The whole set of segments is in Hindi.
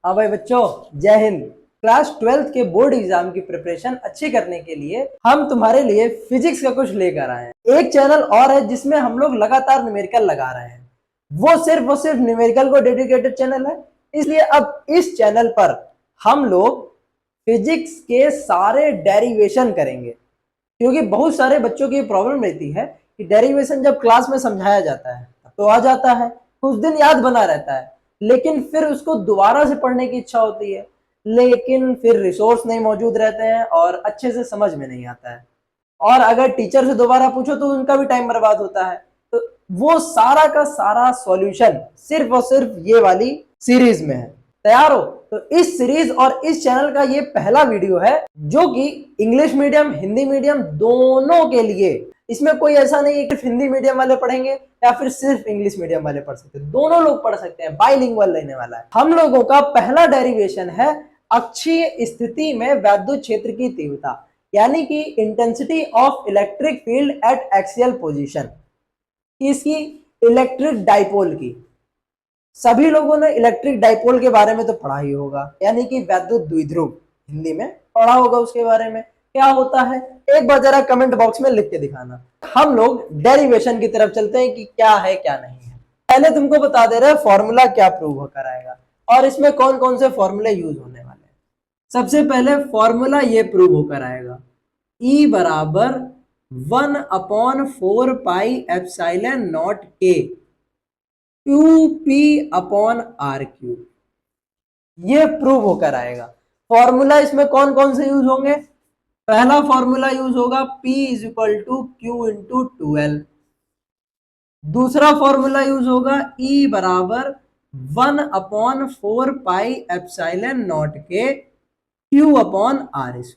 हाँ भाई बच्चों, जय हिंद। क्लास 12th के बोर्ड एग्जाम की प्रिपरेशन अच्छी करने के लिए हम तुम्हारे लिए फिजिक्स का कुछ लेकर आए हैं। एक चैनल और है जिसमें हम लोग लगातार न्यूमेरिकल लगा रहे हैं। वो सिर्फ न्यूमेरिकल को डेडिकेटेड चैनल है। इसलिए अब इस चैनल पर हम लोग फिजिक्स के सारे डेरिवेशन करेंगे, क्योंकि बहुत सारे बच्चों की प्रॉब्लम रहती है कि डेरिवेशन जब क्लास में समझाया जाता है तो आ जाता है, कुछ दिन याद बना रहता है, लेकिन फिर उसको दोबारा से पढ़ने की इच्छा होती है, लेकिन फिर रिसोर्स नहीं मौजूद रहते हैं और अच्छे से समझ में नहीं आता है। और अगर टीचर से दोबारा पूछो तो उनका भी टाइम बर्बाद होता है। तो वो सारा का सारा सॉल्यूशन सिर्फ और सिर्फ ये वाली सीरीज में है। तैयार हो? तो इस सीरीज और इस चैनल का ये पहला वीडियो है जो कि इंग्लिश मीडियम हिंदी मीडियम दोनों के लिए। इसमें कोई ऐसा नहीं है कि सिर्फ हिंदी मीडियम वाले पढ़ेंगे या फिर सिर्फ इंग्लिश मीडियम वाले पढ़ सकते हैं, दोनों लोग पढ़ सकते हैं। बाइलिंगुअल रहने वाला है। हम लोगों का पहला डेरिवेशन है अक्षीय स्थिति में वैद्युत क्षेत्र की तीव्रता, यानी कि intensity of electric field eight axial position. इसकी इलेक्ट्रिक डाइपोल की सभी लोगों ने इलेक्ट्रिक डाइपोल के बारे में तो पढ़ा ही होगा, यानी कि वैद्युत द्विध्रुव, हिंदी में पढ़ा होगा उसके बारे में। क्या होता है एक बार जरा कमेंट बॉक्स में लिख के दिखाना। हम लोग डेरिवेशन की तरफ चलते हैं कि क्या है क्या नहीं है। पहले तुमको बता दे रहे फॉर्मूला क्या प्रूव होकर आएगा और इसमें कौन कौन से फॉर्मूले यूज होने वाले हैं। सबसे पहले फॉर्मूला ये प्रूव होकर आएगा, E बराबर 1/4 पाई एप्सिलॉन नॉट के Q/P/R3, ये प्रूव होकर आएगा। फॉर्मूला इसमें कौन कौन से यूज होंगे? पहला फॉर्मूला यूज होगा P = Q/2L। दूसरा फॉर्मूला यूज होगा E बराबर 1/4 पाई एप्सिलॉन नॉट के Q/R²।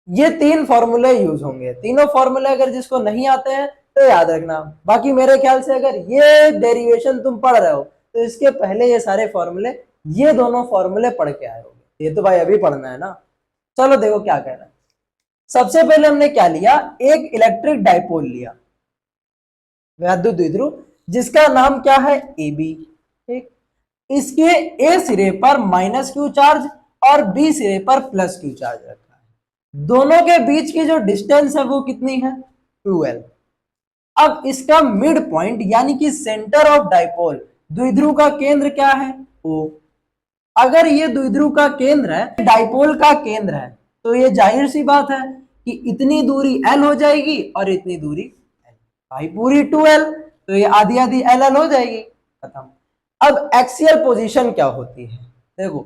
ये तीन फॉर्मूले यूज होंगे। तीनों फॉर्मूले अगर जिसको नहीं आते हैं तो याद रखना। बाकी मेरे ख्याल से अगर ये डेरिवेशन तुम पढ़ रहे हो तो इसके पहले ये सारे फॉर्मूले, ये दोनों फॉर्मूले पढ़ के आए होगे। ये तो भाई अभी पढ़ना है ना। चलो देखो क्या कह रहा है। सबसे पहले हमने क्या लिया, एक इलेक्ट्रिक डाइपोल लिया, वैद्युत द्विध्रुव, जिसका नाम क्या है AB। ठीक, इसके ए सिरे पर -Q चार्ज और बी सिरे पर +Q चार्ज रखा है। दोनों के बीच की जो डिस्टेंस है वो कितनी है? 2L। अब इसका मिड पॉइंट यानी कि सेंटर ऑफ डाइपोल, द्विध्रुव का केंद्र क्या है? O। अगर ये द्विध्रुव का केंद्र है, डाइपोल का केंद्र है, तो ये जाहिर सी बात है कि इतनी दूरी L हो जाएगी और इतनी दूरी L, भाई पूरी 2L, तो ये आधी आधी LL हो जाएगी, खत्म। अब एक्सियल पोजीशन क्या होती है? देखो,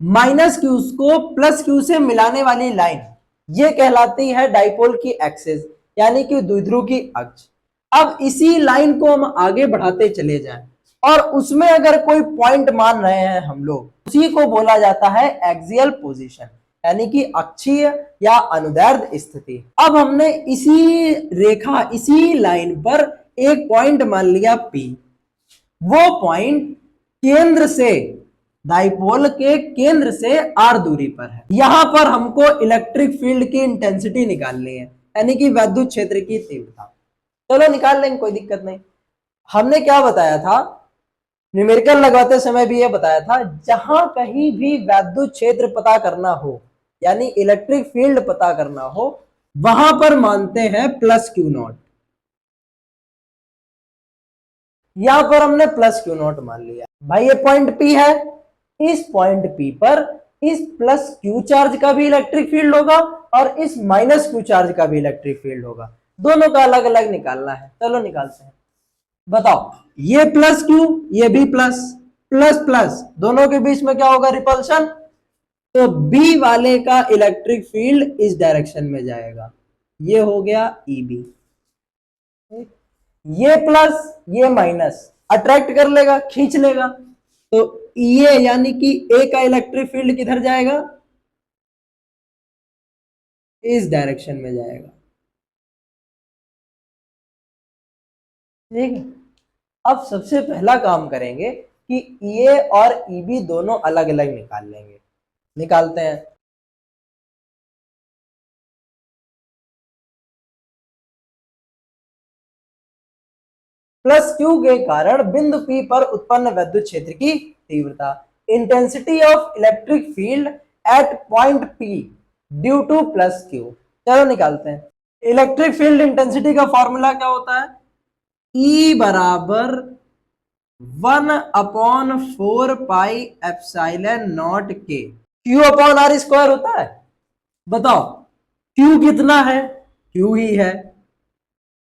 -Q को +Q से मिलाने वाली लाइन, ये कहलाती है डाइपोल की एक्सिस, यानी कि द्विध्रुव की अक्ष। अब इसी लाइन को हम आगे बढ़ाते चले जाएं और उसमें अगर कोई पॉइंट मान रहे हैं हम लोग, उसी को बोला जाता है एक्सियल पोजीशन, यानी कि अक्षीय या अनुदैर्ध्य स्थिति। अब हमने इसी रेखा, इसी लाइन पर एक पॉइंट मान लिया P। वो पॉइंट केंद्र से, डाइपोल के केंद्र से R दूरी पर है। यहां पर हमको इलेक्ट्रिक फील्ड की इंटेंसिटी निकालनी है, यानी कि वैद्युत क्षेत्र की तीव्रता। चलो निकाल लेंगे, कोई दिक्कत नहीं। हमने क्या बताया था, न्यूमेरिकल लगाते समय भी ये बताया था, जहां कहीं भी वैद्युत क्षेत्र पता करना हो, यानी इलेक्ट्रिक फील्ड पता करना हो, वहां पर मानते हैं +Q0। यहां पर हमने +Q0 मान लिया। भाई ये पॉइंट P है, इस पॉइंट P पर इस +Q चार्ज का भी इलेक्ट्रिक फील्ड होगा और इस -Q चार्ज का भी इलेक्ट्रिक फील्ड होगा। दोनों का अलग अलग निकालना है। चलो निकालते हैं। बताओ, ये +Q, ये भी प्लस प्लस प्लस, दोनों के बीच में क्या होगा? रिपल्शन। तो B वाले का इलेक्ट्रिक फील्ड इस डायरेक्शन में जाएगा, ये हो गया EB। ये प्लस ये माइनस अट्रैक्ट कर लेगा, खींच लेगा, तो ये यानी कि A का इलेक्ट्रिक फील्ड किधर जाएगा? इस डायरेक्शन में जाएगा। ठीक है, अब सबसे पहला काम करेंगे कि ये और EB दोनों अलग अलग निकाल लेंगे। निकालते हैं। प्लस क्यू के कारण बिंदु P पर उत्पन्न विद्युत क्षेत्र की तीव्रता, intensity of electric field at point P due two plus Q. चलो निकालते हैं। इलेक्ट्रिक फील्ड इंटेंसिटी का फॉर्मूला क्या होता है? E बराबर 1/4 पाई एप्सिलॉन के Q अपॉन आर स्क्वायर होता है। बताओ Q कितना है? Q ही है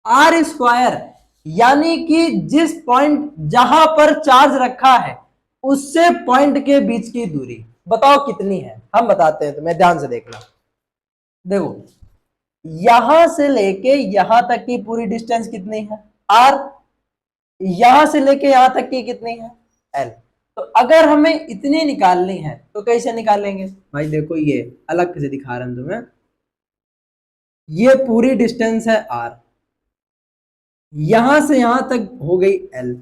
आर स्क्वायर, यानी कि जिस पॉइंट जहां पर चार्ज रखा है उससे पॉइंट के बीच की दूरी बताओ कितनी है। हम बताते हैं, तुम्हें ध्यान से देखना। देखो यहां से लेके यहां तक की पूरी डिस्टेंस कितनी है? आर। यहां से लेके यहां तक की कितनी है? एल। तो अगर हमें इतनी निकालनी है तो कैसे निकालेंगे भाई? देखो ये अलग से दिखा रहा हूं तुम्हें। ये पूरी डिस्टेंस है आर, यहां से यहां तक हो गई एल।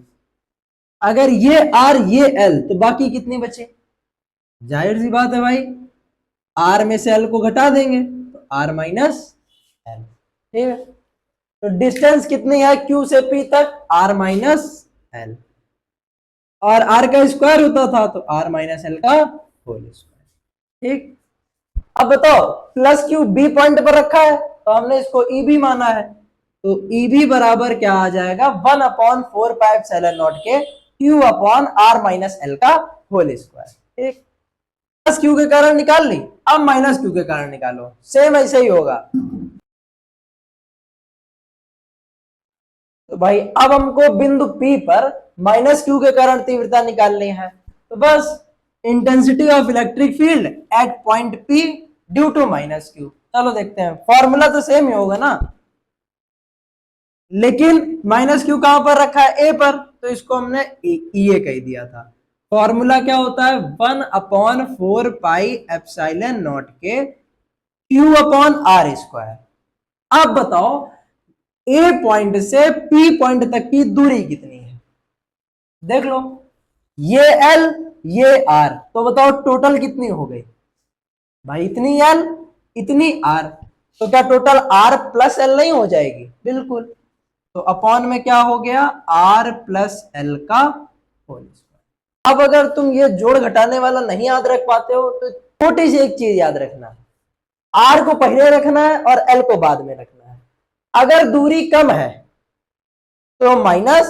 अगर ये आर ये एल तो बाकी कितनी बचे? जाहिर सी बात है भाई, आर में से एल को घटा देंगे तो आर माइनस एल। ठीक है, तो डिस्टेंस कितनी है क्यू से पी तक? आर माइनस एल, और आर का स्क्वायर होता था तो आर माइनस एल का होल स्क्वायर। ठीक, अब बताओ प्लस क्यू बी पॉइंट पर रखा है तो हमने इसको ई बी माना है, तो ई बी बराबर क्या आ जाएगा? 1/4 पाई एप्सिलॉन नॉट के Q upon R minus L का होल स्क्वायर। ठीक, प्लस क्यू के कारण निकाल ली, अब माइनस क्यू के कारण निकालो, सेम ऐसे ही होगा। तो भाई अब हमको बिंदु P पर माइनस क्यू के कारण तीव्रता निकालनी है, तो बस intensity of electric field at point P due to minus Q. चलो देखते हैं, फॉर्मूला तो सेम ही होगा ना, लेकिन माइनस क्यू कहां पर रखा है? ए पर, तो इसको हमने ए कह दिया था। फॉर्मूला क्या होता है? 1/4 पाई एप्सिलॉन नॉट के क्यू अपॉन आर स्क्वायर। अब बताओ ए पॉइंट से पी पॉइंट तक की दूरी कितनी है? देख लो, ये एल ये आर, तो बताओ टोटल कितनी हो गई भाई? इतनी एल इतनी आर, तो क्या टोटल आर प्लस एल नहीं हो जाएगी? बिल्कुल। तो अपॉन में क्या हो गया? आर प्लस एल का होल स्क्वायर। अब अगर तुम ये जोड़ घटाने वाला नहीं याद रख पाते हो तो छोटी सी एक चीज याद रखना, आर को पहले रखना है और एल को बाद में रखना है। अगर दूरी कम है तो माइनस,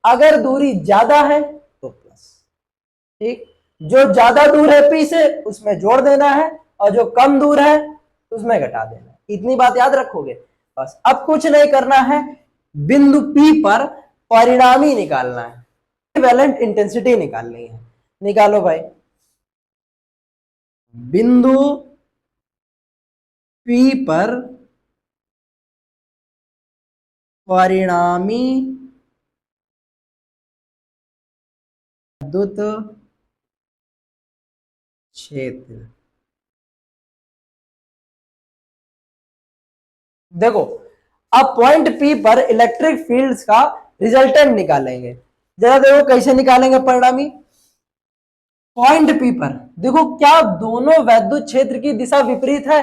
अगर दूरी ज्यादा है तो प्लस। ठीक, जो ज्यादा दूर है पी से उसमें जोड़ देना है और जो कम दूर है उसमें घटा देना है। इतनी बात याद रखोगे बस। अब कुछ नहीं करना है, बिंदु P पर परिणामी निकालना है, इक्विवेलेंट इंटेंसिटी निकालनी है। निकालो भाई, बिंदु P पर परिणामी विद्युत क्षेत्र। देखो अब पॉइंट P पर इलेक्ट्रिक फील्ड्स का रिजल्टेंट निकालेंगे। जरा देखो कैसे निकालेंगे परिणामी। पॉइंट P पर देखो, क्या दोनों विद्युत क्षेत्र की दिशा विपरीत है,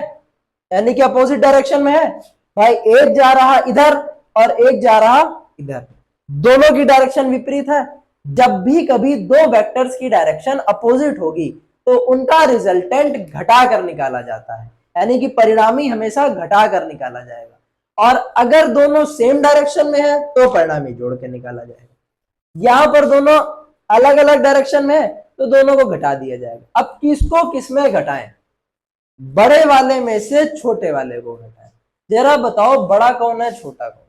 यानी कि अपोजिट डायरेक्शन में है? भाई एक जा रहा इधर और एक जा रहा इधर, दोनों की डायरेक्शन विपरीत है। जब भी कभी दो वेक्टर्स की डायरेक्शन अपोजिट होगी तो उनका रिजल्टेंट घटा कर निकाला जाता है, यानी कि परिणामी हमेशा घटा कर निकाला जाएगा। और अगर दोनों सेम डायरेक्शन में है तो परिणामी जोड़ के निकाला जाएगा। यहां पर दोनों अलग अलग डायरेक्शन में है तो दोनों को घटा दिया जाएगा। अब किसको किसमें घटाएं? बड़े वाले में से छोटे वाले को घटाएं। जरा बताओ बड़ा कौन है छोटा कौन है?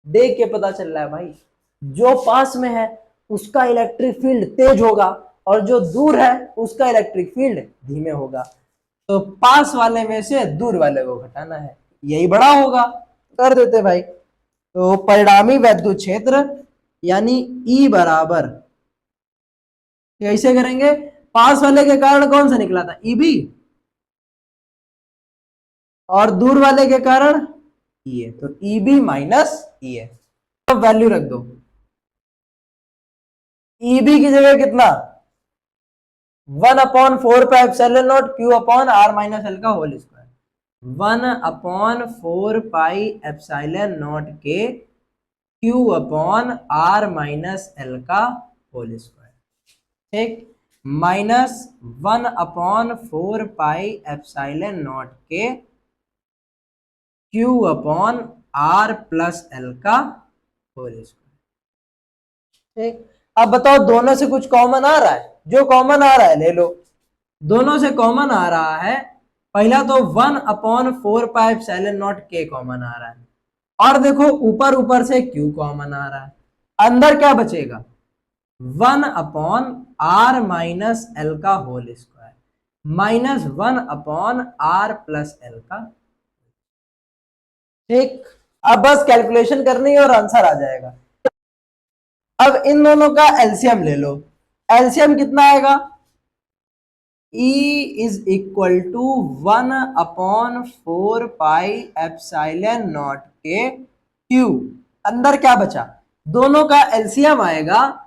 देख के पता चल रहा है भाई, जो पास में है उसका इलेक्ट्रिक फील्ड तेज होगा और जो दूर है उसका इलेक्ट्रिक फील्ड धीमे होगा। तो पास वाले में से दूर वाले को घटाना है, यही बड़ा होगा। कर देते भाई। तो परिणामी विद्युत क्षेत्र यानी E बराबर, कैसे करेंगे? पास वाले के कारण कौन सा निकला था? EB, और दूर वाले के कारण EA, तो EB माइनस EA। तो वैल्यू रख दो, EB की जगह कितना? 1/4 pi epsilon not Q upon R minus L का whole square. 1/4 pi epsilon not के Q upon R minus L का होल स्क्वायर, ठीक, माइनस 1/4 पाई एप्सिलॉन नॉट के Q upon R plus L का होल स्क्वायर, ठीक। अब बताओ दोनों से कुछ कॉमन आ रहा है? जो कॉमन आ रहा है ले लो। दोनों से कॉमन आ रहा है, पहला तो 1/4 पाई एप्सिलॉन नॉट के कॉमन आ रहा है, और देखो ऊपर ऊपर से क्यू कॉमन आ रहा है, अंदर क्या बचेगा? 1/r माइनस एल का whole square minus 1/r plus L का, ठीक। अब बस कैलकुलेशन करनी है और आंसर आ जाएगा। अब इन दोनों का एलसीएम ले लो। एलसीएम कितना आएगा? E is equal to 1/4 pi epsilon not के क्यू, अंदर क्या बचा? दोनों का एलसीएम आएगा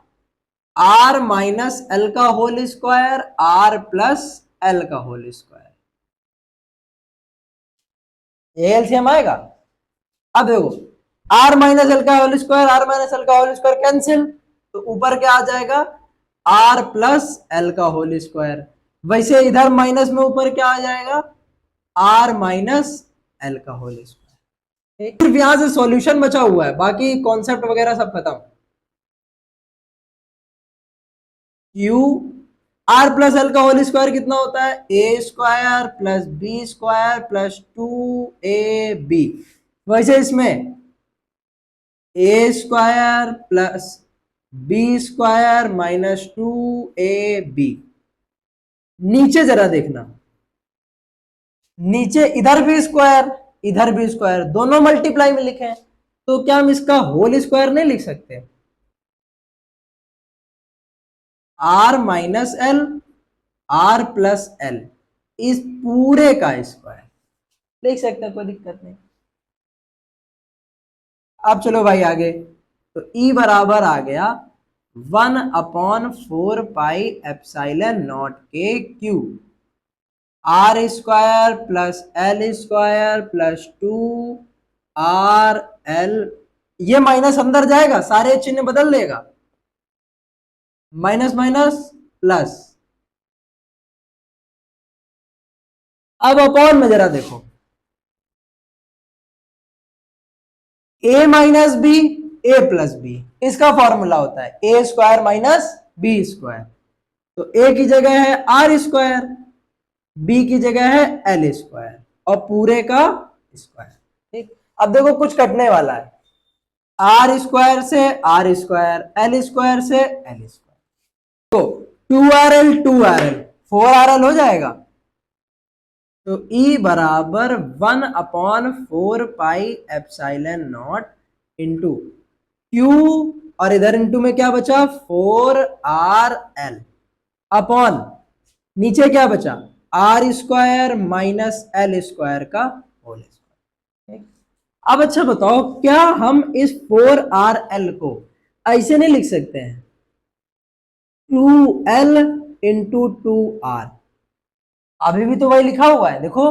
r माइनस एल का whole square r plus L का होल स्क्वायर, ये एलसीएम आएगा। अब देखो r माइनस एल का whole square, r minus L का होल स्क्वायर कैंसिल, तो ऊपर क्या आ जाएगा? r प्लस एल का होल स्क्वायर। वैसे इधर माइनस में ऊपर क्या आ जाएगा? r माइनस एल का होल स्क्वायर। सिर्फ यहां से सॉल्यूशन बचा हुआ है, बाकी कॉन्सेप्ट वगैरह सब खत्म। क्यू आर प्लस एल का होल स्क्वायर कितना होता है? A square plus B square plus 2ab। वैसे इसमें A square plus B square minus 2ab। नीचे जरा देखना, नीचे इधर भी स्क्वायर इधर भी स्क्वायर, दोनों मल्टीप्लाई में लिखे हैं, तो क्या हम इसका होल स्क्वायर नहीं लिख सकते? R minus L R plus L, इस पूरे का स्क्वायर लिख सकते हैं, कोई दिक्कत नहीं। अब चलो भाई आगे, तो E बराबर आ गया 1/4 पाई एप्सिलॉन नॉट के Q R square plus L square plus 2RL, ये माइनस अंदर जाएगा, सारे चिन्ह बदल देगा, माइनस माइनस प्लस। अब अपॉन में जरा देखो, a minus B A plus B, इसका फॉर्मूला होता है A square minus B square. तो a की जगह है आर स्क्वायर, बी की जगह है एल स्क्वायर, और पूरे का स्क्वायर, ठीक। अब देखो कुछ कटने वाला है, आर स्क्वायर से आर स्क्वायर, एल स्क्वायर से एल स्क्वायर, तो 2RL 2RL 4RL हो जाएगा। तो E बराबर 1/4 pi epsilon not into Q, और इधर इंटू में क्या बचा? 4RL अपॉन नीचे क्या बचा? R square minus L square का होल स्क्वायर। अब अच्छा बताओ, क्या हम इस 4RL को ऐसे नहीं लिख सकते हैं? 2L इंटू 2R, अभी भी तो वही लिखा हुआ है, देखो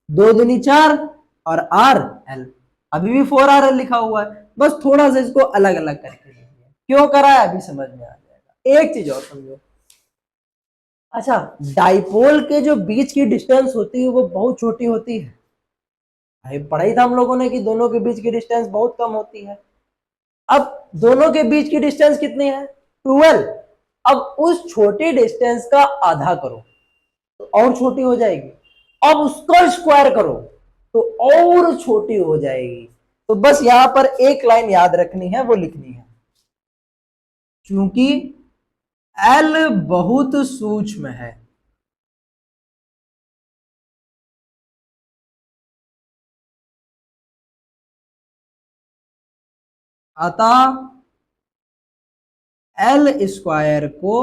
2 दूनी 4 और RL, अभी भी 4RL लिखा हुआ है, बस थोड़ा सा इसको अलग अलग करके लिखिए। क्यों करा है अभी समझ में आ जाएगा। एक चीज और समझो, अच्छा डाइपोल के जो बीच की डिस्टेंस होती है वो बहुत छोटी होती है, अभी पढ़ा था हम लोगों ने कि दोनों के बीच की डिस्टेंस बहुत कम होती है। अब दोनों के बीच की डिस्टेंस कितनी है? 12। अब उस छोटी डिस्टेंस का आधा करो तो और छोटी हो जाएगी, अब उसका स्क्वायर करो तो और छोटी हो जाएगी। तो बस यहां पर एक लाइन याद रखनी है, वो लिखनी है, क्योंकि L बहुत सूक्ष्म है, अतः L स्क्वायर को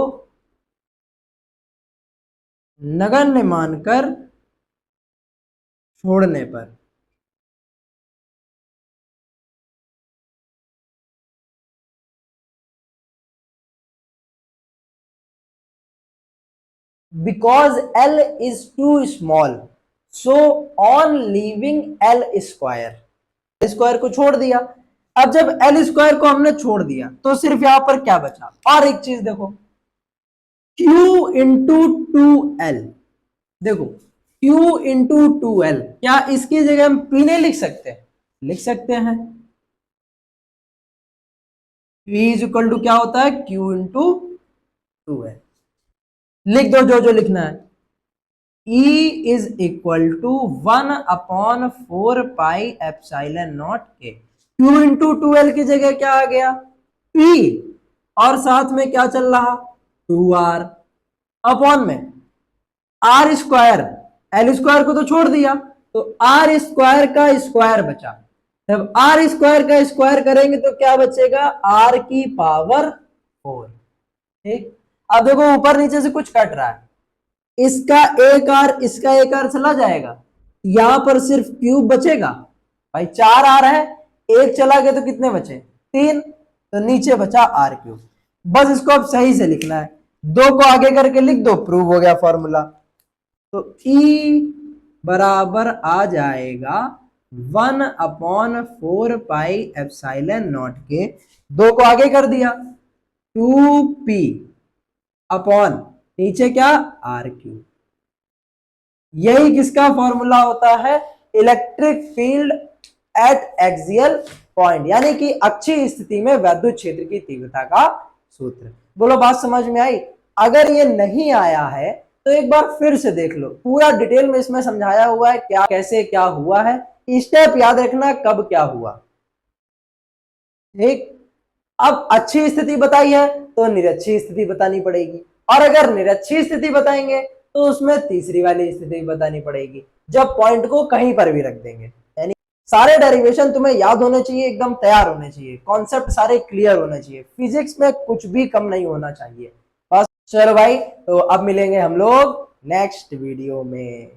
नगण्य मानकर छोड़ने पर because L is too small, so on leaving L square, square को छोड़ दिया, अब जब एल स्क्वायर को हमने छोड़ दिया तो सिर्फ यहां पर क्या बचा, और एक चीज देखो, Q इंटू टू एल, देखो Q इंटू टू एल, क्या इसकी जगह हम P नहीं लिख सकते? लिख सकते हैं। P इज इक्वल टू क्या होता है, Q इंटू टू एल। लिख दो जो जो लिखना है। E is equal to 1/4 pi epsilon not के। Q इंटू टू एल की जगह क्या आ गया, P, और साथ में क्या चल रहा, 2R, अपॉन में आर स्क्वायर, एल स्क्वायर को तो छोड़ दिया, तो आर स्क्वायर का स्क्वायर बचा। जब आर स्क्वायर का स्क्वायर करेंगे तो क्या बचेगा, आर की पावर 4। ठीक, अब देखो ऊपर नीचे से कुछ कट रहा है, इसका एक आर इसका एक आर चला जाएगा, यहां पर सिर्फ क्यूब बचेगा। भाई 4 आर है, एक चला गया तो कितने बचे, 3, तो नीचे बचा आर क्यूब। बस इसको अब सही से लिखना है, 2 को आगे करके लिख दो, प्रूव हो गया फॉर्मूला। तो E बराबर आ जाएगा 1/4 पाई एप्सिलॉन नॉट के, 2 को आगे कर दिया, 2P अपॉन नीचे क्या, आर क्यूब। यही किसका फॉर्मूला होता है, electric field eight axial point, यानी कि अक्षीय स्थिति में वैद्युत क्षेत्र की तीव्रता का सूत्र। बोलो बात समझ में आई? अगर ये नहीं आया है तो एक बार फिर से देख लो, पूरा डिटेल में इसमें समझाया हुआ है क्या कैसे क्या हुआ है, स्टेप याद रखना कब क्या हुआ। ठीक, अब अच्छी स्थिति बताई है तो निरक्षीय स्थिति बतानी पड़ेगी, और अगर निरक्षीय स्थिति बताएंगे तो उसमें तीसरी वाली स्थिति बतानी पड़ेगी, जब पॉइंट को कहीं पर भी रख देंगे। यानी सारे डेरिवेशन तुम्हें याद होने चाहिए, एकदम तैयार होने चाहिए, कॉन्सेप्ट सारे क्लियर होने चाहिए, फिजिक्स में कुछ भी कम नहीं होना चाहिए बस। चलो भाई, तो अब मिलेंगे हम लोग नेक्स्ट वीडियो में।